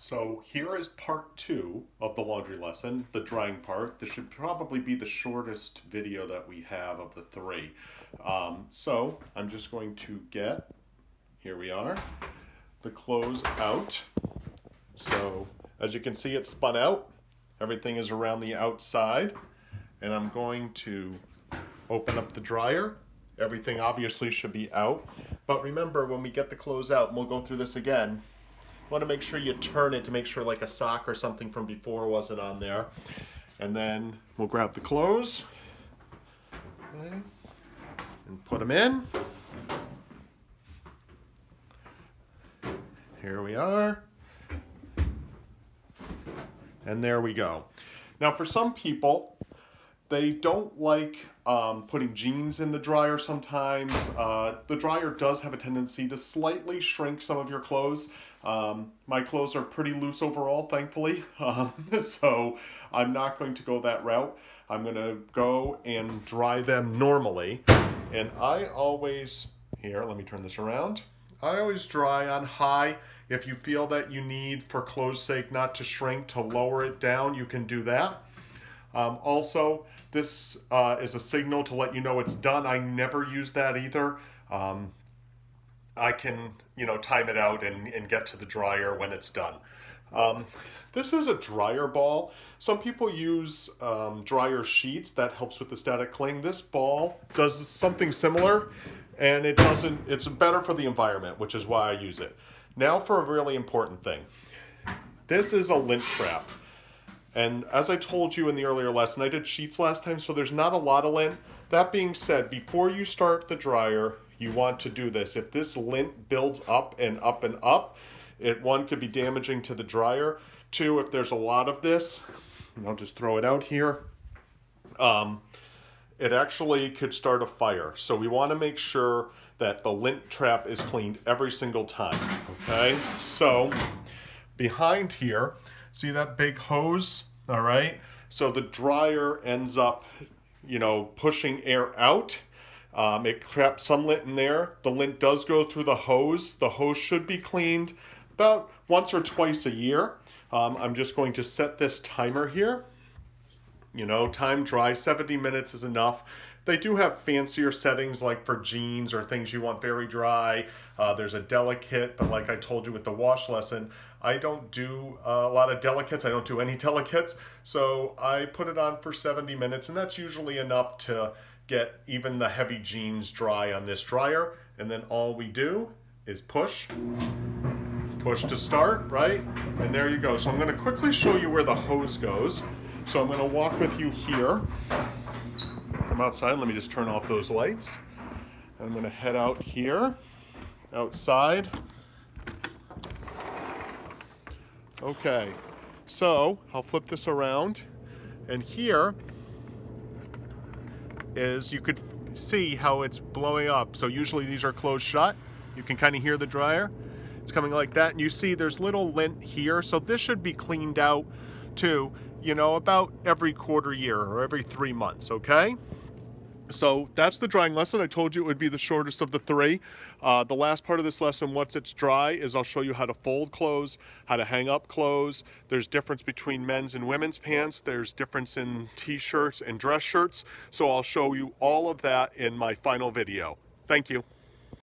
So here is part two of the laundry lesson, the drying part. This should probably be the shortest video that we have of the three. So I'm just going to get, here we are, the clothes out. So as you can see, it's spun out. Everything is around the outside. And I'm going to open up the dryer. Everything obviously should be out. But remember, when we get the clothes out, and we'll go through this again, want to make sure you turn it to make sure like a sock or something from before wasn't on there. And then we'll grab the clothes, okay, and put them in. Here we are. And there we go. Now for some people, they don't like putting jeans in the dryer sometimes. The dryer does have a tendency to slightly shrink some of your clothes. My clothes are pretty loose overall, thankfully. So I'm not going to go that route. I'm going to go and dry them normally. And I always, here, let me turn this around. I always dry on high. If you feel that you need, for clothes' sake, not to shrink, to lower it down, you can do that. Also, this is a signal to let you know it's done. I never use that either. I can, time it out and get to the dryer when it's done. This is a dryer ball. Some people use dryer sheets. That helps with the static cling. This ball does something similar, and it's better for the environment, which is why I use it. Now for a really important thing. This is a lint trap. And as I told you in the earlier lesson, I did sheets last time, so there's not a lot of lint. That being said, before you start the dryer, you want to do this. If this lint builds up and up and up, one, could be damaging to the dryer. Two, if there's a lot of this, and I'll just throw it out here, it actually could start a fire. So we want to make sure that the lint trap is cleaned every single time, okay? So behind here, see that big hose? All right. So the dryer ends up, pushing air out. It traps some lint in there. The lint does go through the hose. The hose should be cleaned about once or twice a year. I'm just going to set this timer here. Time dry, 70 minutes is enough. They do have fancier settings like for jeans or things you want very dry. There's a delicate, but like I told you with the wash lesson, I don't do a lot of delicates. I don't do any delicates. So I put it on for 70 minutes, and that's usually enough to get even the heavy jeans dry on this dryer. And then all we do is push to start, right? And there you go. So I'm going to quickly show you where the hose goes. So I'm going to walk with you here. From outside, let me just turn off those lights. I'm going to head out here, outside. Okay, so I'll flip this around, and here is, you could see how it's blowing up. So usually these are closed shut. You can kind of hear the dryer. It's coming like that, and you see there's little lint here. So this should be cleaned out too, about every quarter year or every 3 months, okay? So that's the drying lesson. I told you it would be the shortest of the three. The last part of this lesson, once it's dry, is I'll show you how to fold clothes, how to hang up clothes. There's difference between men's and women's pants. There's difference in t-shirts and dress shirts. So I'll show you all of that in my final video. Thank you.